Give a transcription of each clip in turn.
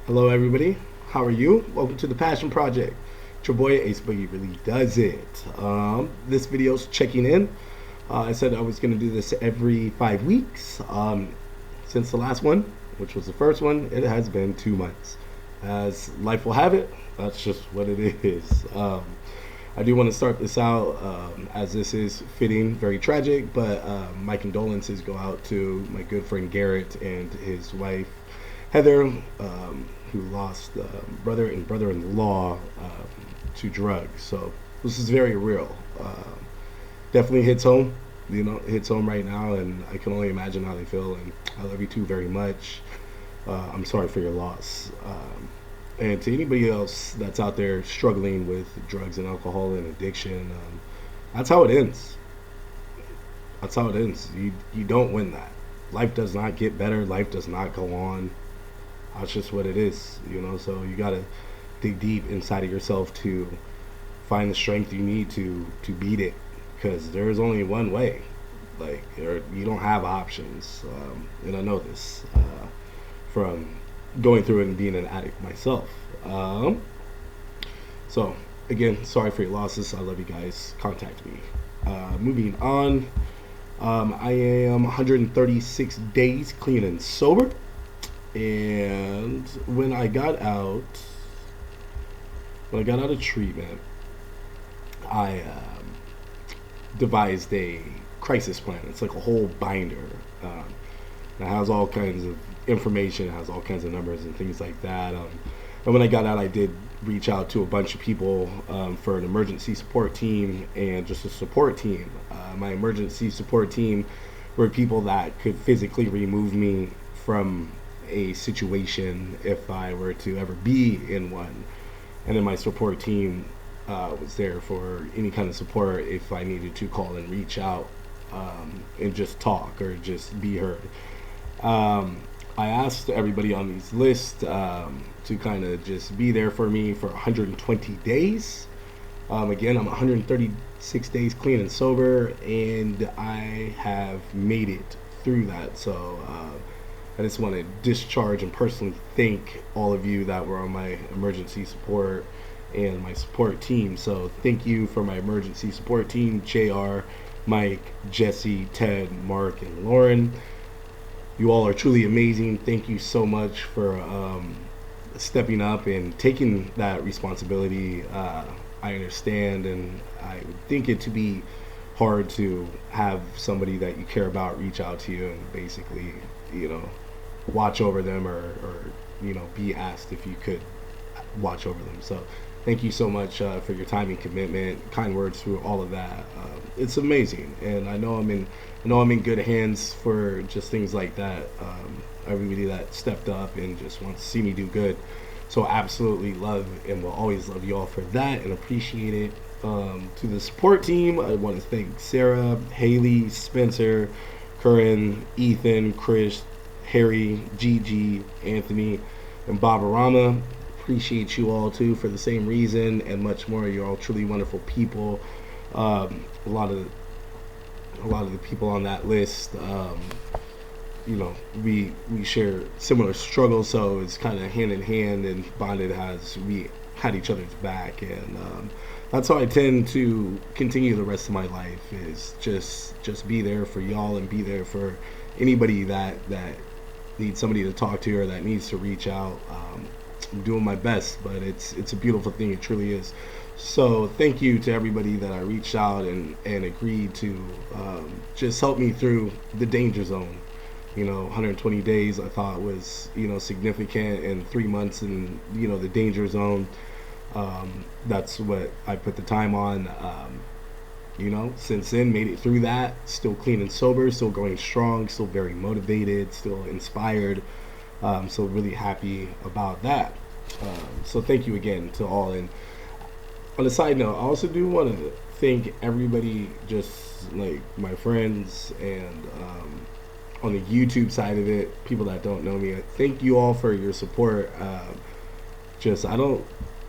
Hello, everybody. How are you? Welcome to the Passion Project. It's your boy AceBoogy really does it. This video's checking in. I said I was going to do this every 5 weeks. Since the last one, which was the first one, it has been 2 months. As life will have it, that's just what it is. I do want to start this out as this is fitting, very tragic, but my condolences go out to my good friend Garrett and his wife Heather, who lost brother and brother-in-law to drugs. So this is very real. Definitely hits home. Hits home right now, and I can only imagine how they feel. And I love you two very much. I'm sorry for your loss. And to anybody else that's out there struggling with drugs and alcohol and addiction, that's how it ends. That's how it ends. You don't win that. Life does not get better. Life does not go on. That's just what it is, So you gotta dig deep inside of yourself to find the strength you need to beat it, because there is only one way. Like you don't have options, and I know this from going through it and being an addict myself. So again, sorry for your losses. I love you guys. Contact me. Moving on. I am 136 days clean and sober. And when I got out of treatment, I devised a crisis plan. It's like a whole binder. It has all kinds of information, it has all kinds of numbers and things like that. And when I got out, I did reach out to a bunch of people for an emergency support team and just a support team. My emergency support team were people that could physically remove me from a situation if I were to ever be in one. And then my support team was there for any kind of support if I needed to call and reach out and just talk or just be heard. I asked everybody on these lists to kind of just be there for me for 120 days. Again, I'm 136 days clean and sober, and I have made it through that. So I just want to discharge and personally thank all of you that were on my emergency support and my support team. So thank you for my emergency support team: JR, Mike, Jesse, Ted, Mark, and Lauren. You all are truly amazing. Thank you so much for stepping up and taking that responsibility. I understand, and I would think it to be hard to have somebody that you care about reach out to you and basically, watch over them or be asked if you could watch over them. So thank you so much for your time and commitment, kind words through all of that. It's amazing, and I know I'm in good hands for just things like that. Everybody that stepped up and just wants to see me do good. So absolutely love and will always love you all for that and appreciate it. To the support team, I want to thank Sarah, Haley, Spencer, Curran, Ethan, Chris, Harry, Gigi, Anthony, and Babarama. Appreciate you all too for the same reason and much more. You're all truly wonderful people. A lot of the people on that list, we share similar struggles, so it's kind of hand in hand and bonded as we had each other's back, and that's how I tend to continue the rest of my life, is just be there for y'all and be there for anybody that needs somebody to talk to or that needs to reach out. I'm doing my best, but it's a beautiful thing. It truly is. So thank you to everybody that I reached out and agreed to just help me through the danger zone. 120 days I thought was significant, and 3 months in the danger zone. That's what I put the time on. Since then, made it through that, still clean and sober, still going strong, still very motivated, still inspired. So really happy about that. So thank you again to all. And on a side note, I also do want to thank everybody, just like my friends and on the YouTube side of it, people that don't know me. Thank you all for your support. I don't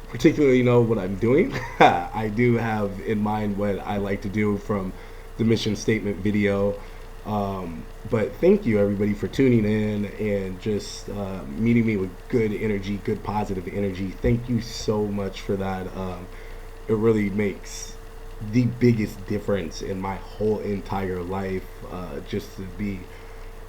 particularly know what I'm doing. I do have in mind what I like to do from the mission statement video. But thank you everybody for tuning in and just meeting me with good energy, good positive energy. Thank you so much for that. It really makes the biggest difference in my whole entire life, just to be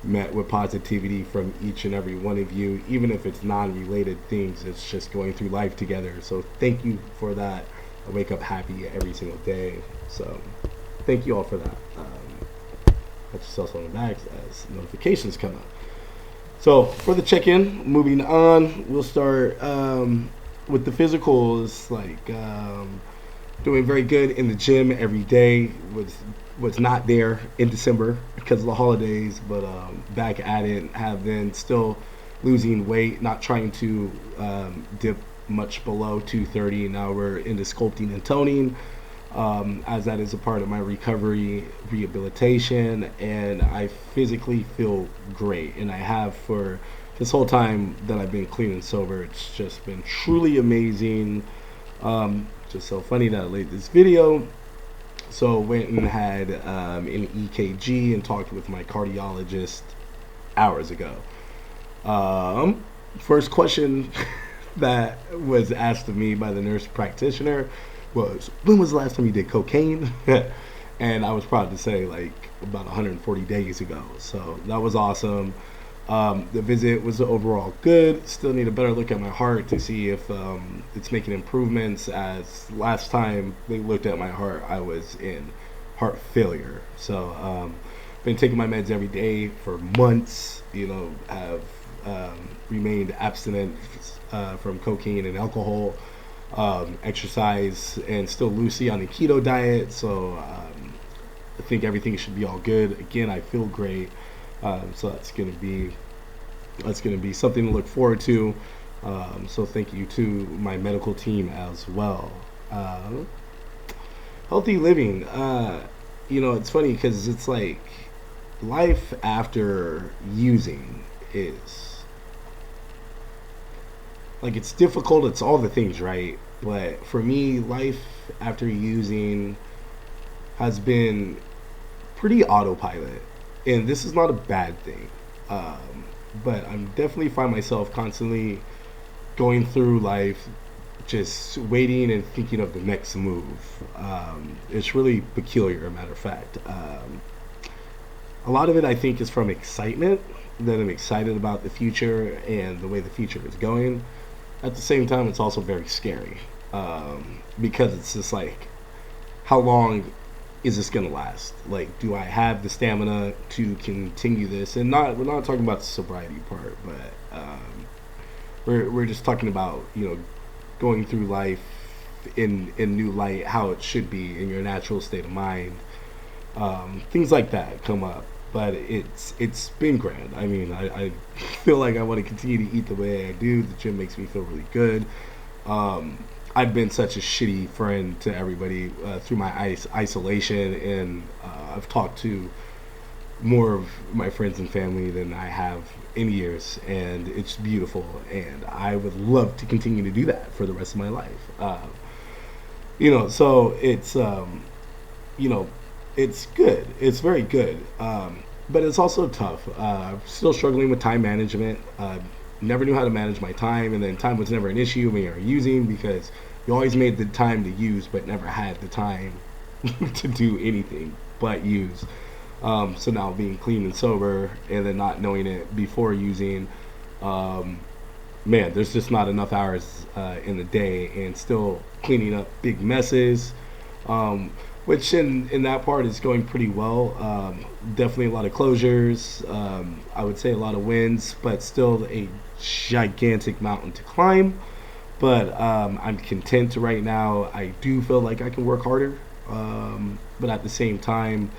met with positivity from each and every one of you, even if it's non-related things. It's just going through life together. So thank you for that. I wake up happy every single day. So thank you all for that. Pat yourself on the back as notifications come up. So for the check-in, moving on, we'll start with the physicals. Like doing very good in the gym every day. Was not there in December because of the holidays, but back at it. Have been still losing weight, not trying to dip much below 230. Now we're into sculpting and toning, as that is a part of my recovery rehabilitation, and I physically feel great, and I have for this whole time that I've been clean and sober. It's just been truly amazing. Just so funny that I made this video. So went and had an EKG and talked with my cardiologist hours ago. First question that was asked of me by the nurse practitioner was, when was the last time you did cocaine? And I was proud to say like about 140 days ago. So that was awesome. The visit was overall good. Still need a better look at my heart to see if it's making improvements, as last time they looked at my heart I was in heart failure. So been taking my meds every day for months. Have remained abstinent from cocaine and alcohol, exercise, and still loosely on the keto diet. So I think everything should be all good. Again, I feel great. So that's gonna be something to look forward to. So thank you to my medical team as well. Healthy living. It's funny because it's like life after using is like, it's difficult. It's all the things, right? But for me, life after using has been pretty autopilot. And this is not a bad thing, but I'm definitely find myself constantly going through life just waiting and thinking of the next move. It's really peculiar, a matter of fact. A lot of it, I think, is from excitement, that I'm excited about the future and the way the future is going. At the same time, it's also very scary, because it's just like, how long is this gonna last? Like, do I have the stamina to continue this? And we're not talking about the sobriety part, but we're just talking about going through life in new light, how it should be in your natural state of mind. Things like that come up, but it's been grand. I mean, I feel like I want to continue to eat the way I do. The gym makes me feel really good. I've been such a shitty friend to everybody through my isolation, and I've talked to more of my friends and family than I have in years, and it's beautiful, and I would love to continue to do that for the rest of my life. So it's good. It's very good, but it's also tough. I'm still struggling with time management. Never knew how to manage my time, and then time was never an issue when you're using, because you always made the time to use but never had the time to do anything but use. So now being clean and sober and then not knowing it before using, there's just not enough hours in the day, and still cleaning up big messes, which in that part is going pretty well. Definitely a lot of closures. I would say a lot of wins, but still a gigantic mountain to climb. But I'm content right now. I do feel like I can work harder, but at the same time,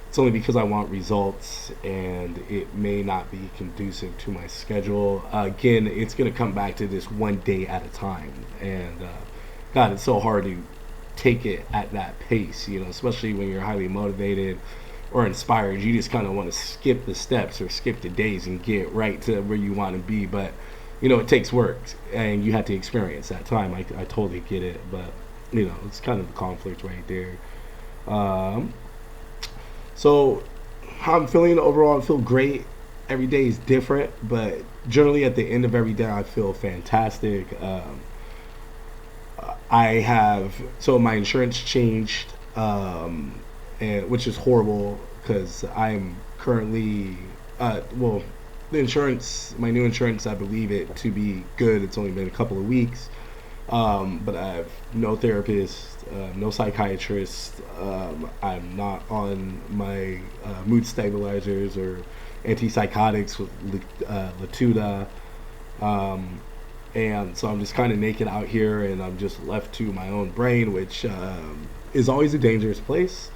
it's only because I want results, and it may not be conducive to my schedule. Again, it's going to come back to this one day at a time, and God, it's so hard to take it at that pace, especially when you're highly motivated or inspired. You just kind of want to skip the steps or skip the days and get right to where you want to be. But it takes work, and you have to experience that time. I totally get it, but it's kind of the conflict right there. So how I'm feeling overall, I feel great. Every day is different, but generally at the end of every day, I feel fantastic. I have so my insurance changed, and which is horrible because I'm currently well, the insurance, my new insurance, I believe it to be good. It's only been a couple of weeks, but I have no therapist, no psychiatrist. I'm not on my mood stabilizers or antipsychotics with Latuda. Um, and so I'm just kind of naked out here, and I'm just left to my own brain, which is always a dangerous place.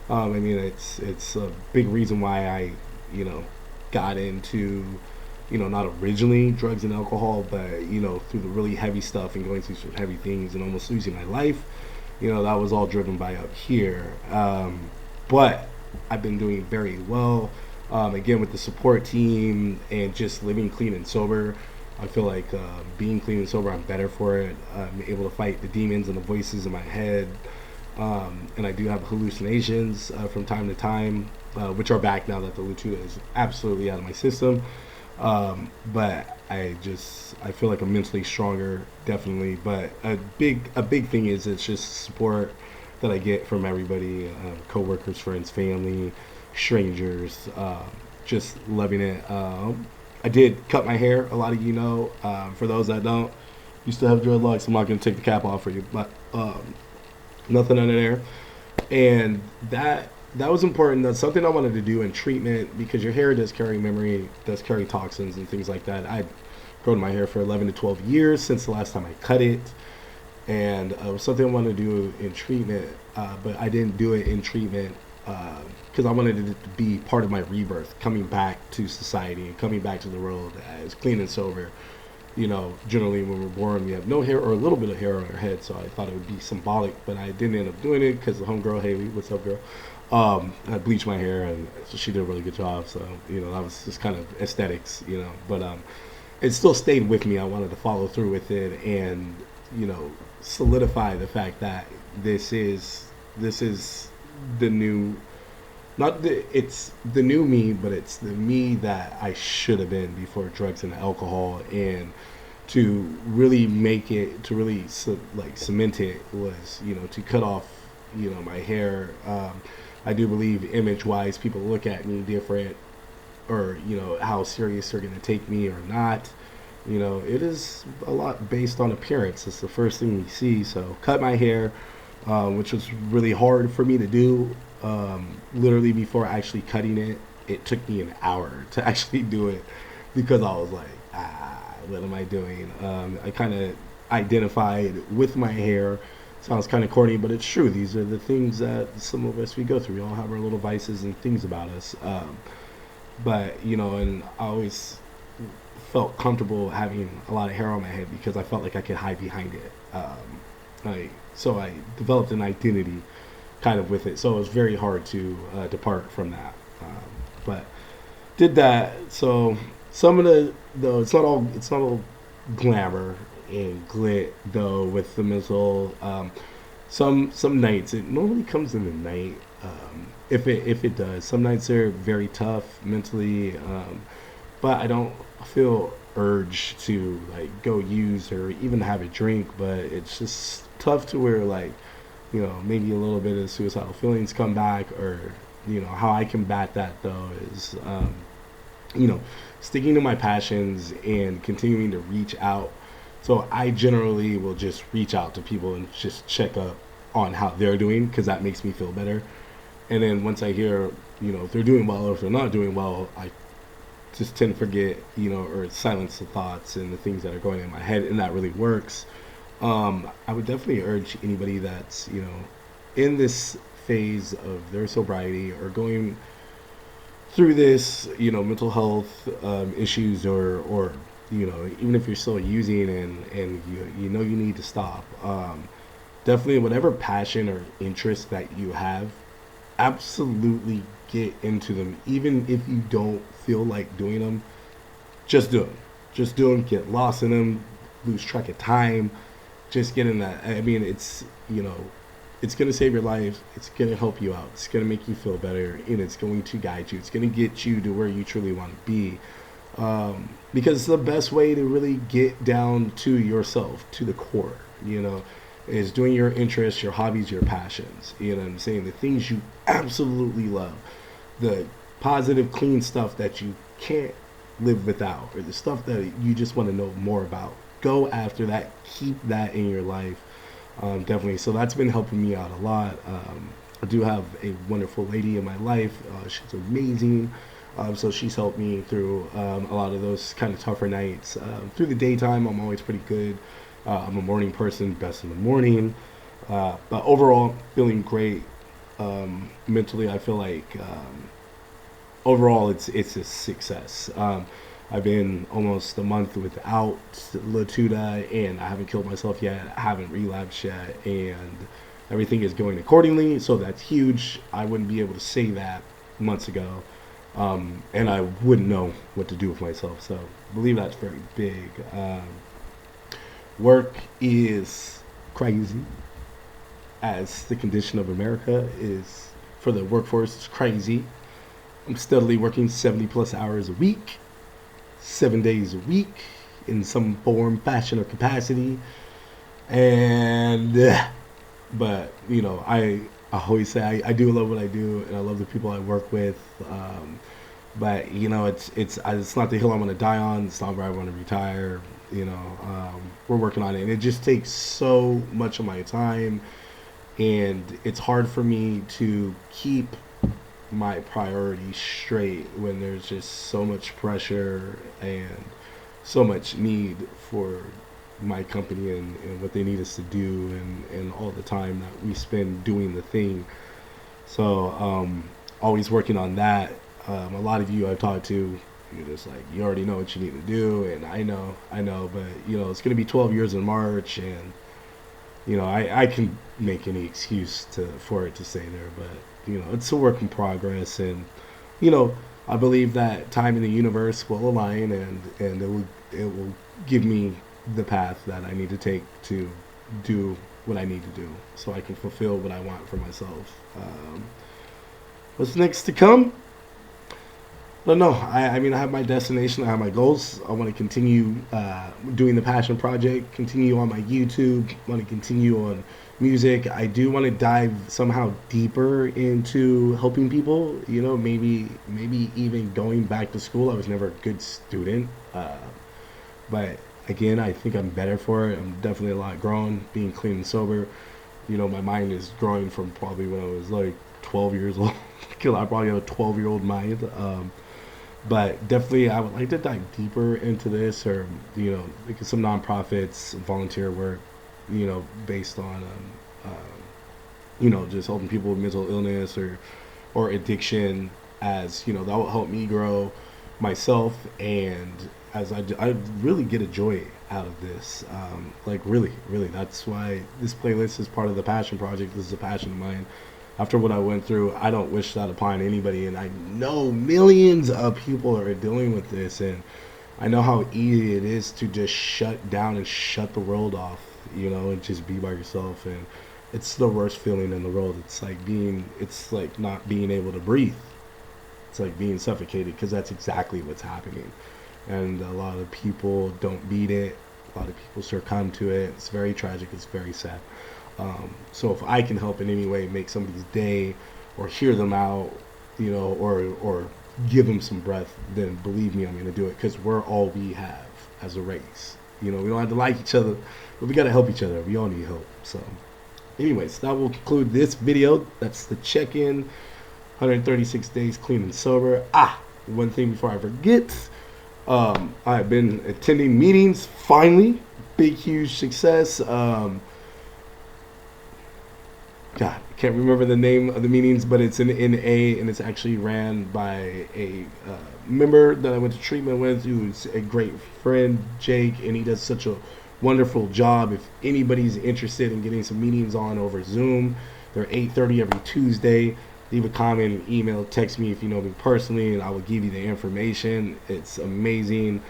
I mean, it's a big reason why I, you know, got into, you know, not originally drugs and alcohol, but you know, through the really heavy stuff and going through some heavy things and almost losing my life. You know, that was all driven by up here. But I've been doing very well. Again, with the support team and just living clean and sober. I feel like being clean and sober, I'm better for it. I'm able to fight the demons and the voices in my head. And I do have hallucinations from time to time, which are back now that the Latuda is absolutely out of my system. But I feel like I'm mentally stronger, definitely. But a big thing is it's just support that I get from everybody, coworkers, friends, family, strangers, just loving it. I did cut my hair. A lot of you know. For those that don't, you still have dreadlocks. I'm not going to take the cap off for you, but nothing under there. And that was important. That's something I wanted to do in treatment because your hair does carry memory, does carry toxins and things like that. I'd grown my hair for 11 to 12 years since the last time I cut it. And it was something I wanted to do in treatment, but I didn't do it in treatment because I wanted it to be part of my rebirth, coming back to society and coming back to the world as clean and sober. You know, generally when we're born, we have no hair or a little bit of hair on our head, so I thought it would be symbolic, but I didn't end up doing it because the homegirl, Haley, what's up, girl? I bleached my hair, and so she did a really good job. So you know, that was just kind of aesthetics, you know. But it still stayed with me. I wanted to follow through with it, and you know, solidify the fact that this is the new, not the it's the new me, but it's the me that I should have been before drugs and alcohol. And to really make it, to really cement it was, you know, to cut off, you know, my hair. I do believe image-wise, people look at me different, or you know, how serious they're going to take me or not. You know, it is a lot based on appearance. It's the first thing we see. So cut my hair, which was really hard for me to do. Literally before actually cutting it, it took me an hour to actually do it because I was like, what am I doing? I kind of identified with my hair. Sounds kind of corny, but it's true. These are the things that some of us, we go through. We all have our little vices and things about us. But, you know, and I always felt comfortable having a lot of hair on my head because I felt like I could hide behind it. So I developed an identity kind of with it. So it was very hard to depart from that. But did that. So some of though it's not all glamour and glit though with the mental. Some nights it normally comes in the night. If it does, some nights are very tough mentally. But I don't feel urge to like go use or even have a drink. But it's just tough to where like, you know, maybe a little bit of suicidal feelings come back, or you know, how I combat that though is, you know, sticking to my passions and continuing to reach out. So I generally will just reach out to people and just check up on how they're doing because that makes me feel better. And then once I hear, you know, if they're doing well or if they're not doing well, I just tend to forget, you know, or silence the thoughts and the things that are going in my head, and that really works. I would definitely urge anybody that's, you know, in this phase of their sobriety or going through this, you know, mental health issues, or you know, even if you're still using and you know you need to stop, definitely whatever passion or interest that you have, absolutely get into them. Even if you don't feel like doing them, just do them. Just do them. Get lost in them. Lose track of time. Just get in that. I mean, it's, you know, It's going to save your life. It's going to help you out. It's going to make you feel better, and it's going to guide you. It's going to get you to where you truly want to be. Because it's the best way to really get down to yourself, to the core, is doing your interests, your hobbies, your passions. You know what I'm saying? The things you absolutely love. The positive, clean stuff that you can't live without, or the stuff that you just want to know more about. Go after that. Keep that in your life. Definitely. So that's been helping me out a lot. I do have a wonderful lady in my life. She's amazing. So she's helped me through a lot of those kind of tougher nights. Through the daytime, I'm always pretty good. I'm a morning person, best in the morning. But overall, feeling great. Mentally, I feel like overall it's a success. I've been almost a month without Latuda, and I haven't killed myself yet. I haven't relapsed yet, and everything is going accordingly. So that's huge. I wouldn't be able to say that months ago. And I wouldn't know what to do with myself. So I believe that's very big. Work is crazy, as the condition of America is for the workforce. It's crazy. I'm steadily working 70 plus hours a week, 7 days a week, in some form, fashion, or capacity. And but I always say I do love what I do, and I love the people I work with. But it's not the hill I want to die on. It's not where I want to retire. We're working on it, and it just takes so much of my time, and it's hard for me to keep my priorities straight when there's just so much pressure and so much need for my company and what they need us to do, and all the time that we spend doing the thing. So always working on that. A lot of you I've talked to, you're just like, you already know what you need to do, and I know, but it's going to be 12 years in March, and I can make any excuse for it to stay there, but it's a work in progress, and I believe that time in the universe will align, and it will give me the path that I need to take to do what I need to do, so I can fulfill what I want for myself. What's next to come? But no, I mean, I have my destination, I have my goals. I want to continue doing the passion project, continue on my YouTube, want to continue on music. I do want to dive somehow deeper into helping people, maybe even going back to school. I was never a good student, but again, I think I'm better for it. I'm definitely a lot grown, being clean and sober. My mind is growing from probably when I was like 12 years old. I probably have a 12-year-old mind. But definitely, I would like to dive deeper into this, or like some nonprofits, volunteer work, based on just helping people with mental illness or addiction, as that will help me grow myself, and as I really get a joy out of this. Like really, that's why this playlist is part of the passion project. This is a passion of mine. After what I went through, I don't wish that upon anybody, and I know millions of people are dealing with this, and I know how easy it is to just shut down and shut the world off, and just be by yourself, and it's the worst feeling in the world. It's like not being able to breathe. It's like being suffocated, because that's exactly what's happening, and a lot of people don't beat it. A lot of people succumb to it. It's very tragic. It's very sad. So if I can help in any way make somebody's day, or hear them out, or give them some breath, then believe me, I'm going to do it, because we're all we have as a race. We don't have to like each other, but we got to help each other. We all need help. So anyways, that will conclude this video. That's the check-in, 136 days clean and sober. One thing before I forget, I've been attending meetings, finally. Big, huge success. God, I can't remember the name of the meetings, but it's an NA, and it's actually ran by a member that I went to treatment with, who's a great friend, Jake, and he does such a wonderful job. If anybody's interested in getting some meetings on over Zoom, they're 8:30 every Tuesday. Leave a comment, email, text me if you know me personally, and I will give you the information. It's amazing.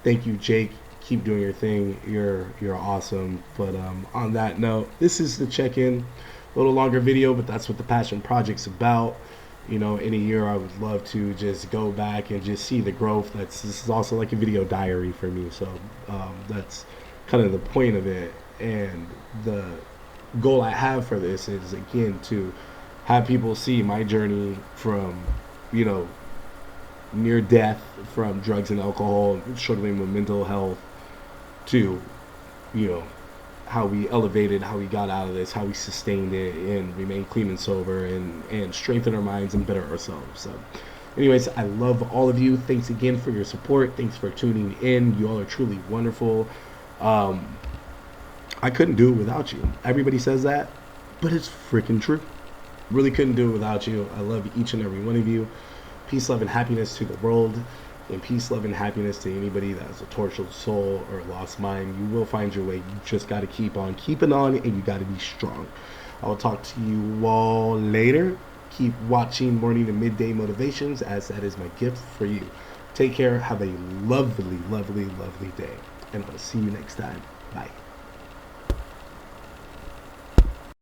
Thank you, Jake. Keep doing your thing. You're awesome. But on that note, this is the check-in. a little longer video, but that's what the passion project's about. You know, in a year, I would love to just go back and just see the growth. This is also like a video diary for me. So that's kind of the point of it. And the goal I have for this is, again, to have people see my journey from, you know, near death from drugs and alcohol, struggling with mental health, to, you know, how we elevated, how we got out of this, how we sustained it, and remain clean and sober, and strengthen our minds and better ourselves. So anyways, I love all of you. Thanks again for your support. Thanks for tuning in. You all are truly wonderful. I couldn't do it without you. Everybody says that, but it's freaking true. Really couldn't do it without you. I love each and every one of you. Peace, love, and happiness to the world. And peace, love, and happiness to anybody that has a tortured soul or a lost mind. You will find your way. You just got to keep on keeping on, and you got to be strong. I will talk to you all later. Keep watching Morning and Midday Motivations, as that is my gift for you. Take care. Have a lovely, lovely, lovely day. And I'll see you next time. Bye.